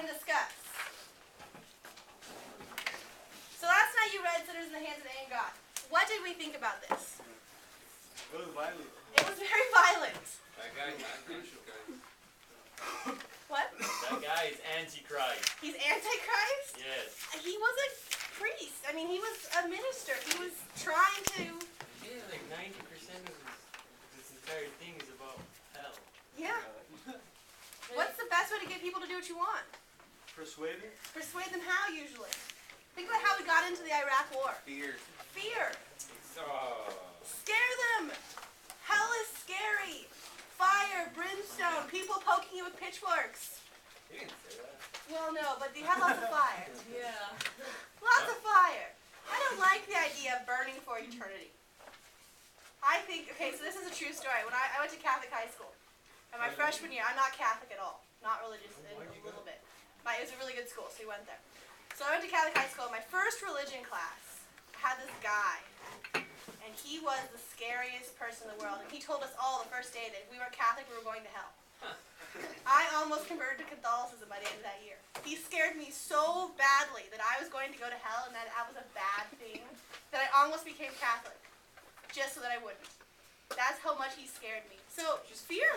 going to discuss. So last night you read Sinners in the Hands of the Angry God. What did we think about this? It was violent. It was very violent. That guy's Antichrist. What? That guy is Antichrist. He's Antichrist? Yes. He was a priest. I mean, he was a minister. He was trying to... Yeah, like 90% of this entire thing is about hell. Yeah. What's the best way to get people to do what you want? Persuade it? Persuade them how, usually? Think about how we got into the Iraq War. Fear. Fear. Oh. Scare them. Hell is scary. Fire, brimstone, people poking you with pitchforks. You didn't say that. Well, no, but you have lots of fire. Yeah. Lots of fire. I don't like the idea of burning for eternity. I think, okay, so this is a true story. When I went to Catholic high school, and my freshman year, I'm not Catholic at all. Not religious in a little bit. It was a really good school, so we went there. So I went to Catholic high school. My first religion class, I had this guy, and he was the scariest person in the world. And he told us all the first day that if we were Catholic, we were going to hell. I almost converted to Catholicism by the end of that year. He scared me so badly that I was going to go to hell and that was a bad thing, that I almost became Catholic, just so that I wouldn't. That's how much he scared me. So, just fear.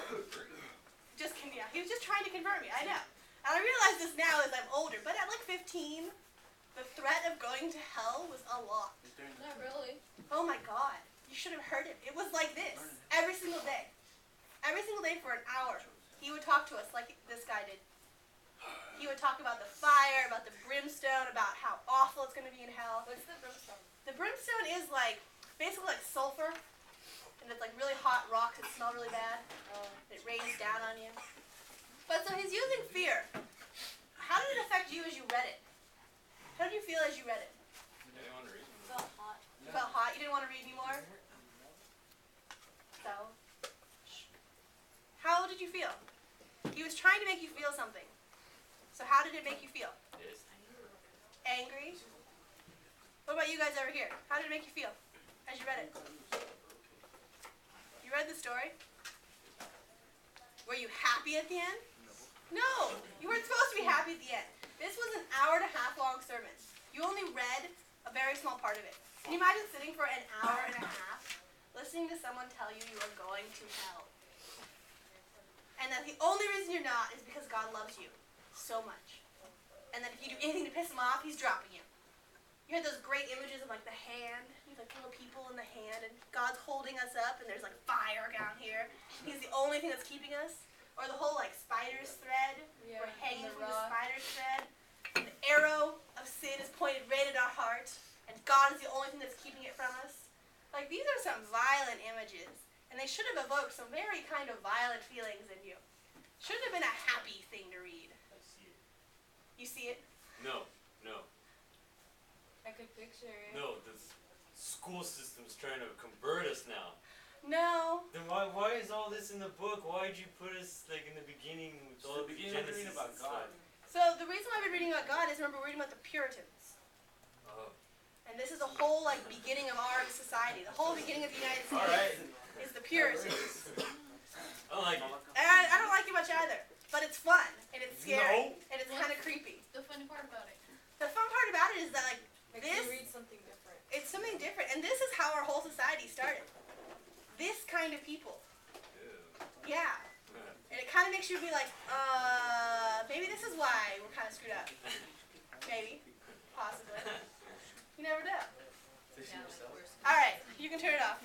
Just kidding, yeah. He was just trying to convert me, I know. And I realize this now as I'm older, but at like 15, the threat of going to hell was a lot. Not really. Oh my God, you should have heard him. It was like this, every single day. Every single day for an hour. He would talk to us like this guy did. He would talk about the fire, about the brimstone, about how awful it's going to be in hell. What's the brimstone? The brimstone is like, basically like sulfur, and it's like really hot rocks that smell really bad. It rains down on you. But so he's using fear. How did it affect you as you read it? How did you feel as you read it? I didn't want to read It felt hot. You felt hot? You didn't want to read anymore? So, how did you feel? He was trying to make you feel something. So how did it make you feel? this. Angry? What about you guys over here? How did it make you feel as you read it? You read the story? Were you happy at the end? No! You weren't supposed to be happy at the end. This was an hour-and-a-half long sermon. You only read a very small part of it. Can you imagine sitting for an hour and a half listening to someone tell you you are going to hell? And that the only reason you're not is because God loves you so much. And that if you do anything to piss him off, he's dropping you. You had those great images of like the hand, you have like little people in the hand, and God's holding us up, and there's like fire down here. He's the only thing that's keeping us. Or the whole like spider's thread, we're hanging from the spider's thread. And the arrow of sin is pointed right at our heart, and God is the only thing that's keeping it from us. Like these are some violent images, and they should have evoked some very kind of violent feelings in you. Shouldn't have been a happy thing to read. I see it. You see it? No, no, I could picture it. no. The school system's trying to convert us now. No. Then why is all this in the book? Why did you put us like in the beginning with all the Genesis about and God. stuff? So the reason why we're reading about God is, remember, we're reading about the Puritans. Oh. And this is the whole like beginning of our society. The whole beginning of the United States All right. is the Puritans. I don't like it. And I don't like it much either. But it's fun, and it's scary, No. and it's kind of creepy. The funny part about it. The fun part about it is that like Makes this, you read something different. it's something different. And this is how our whole society started. This kind of people. Ew. Yeah. And it kind of makes you be like, maybe this is why we're kind of screwed up. Maybe. Possibly. You never know. Yeah, like worse. All right, you can turn it off now.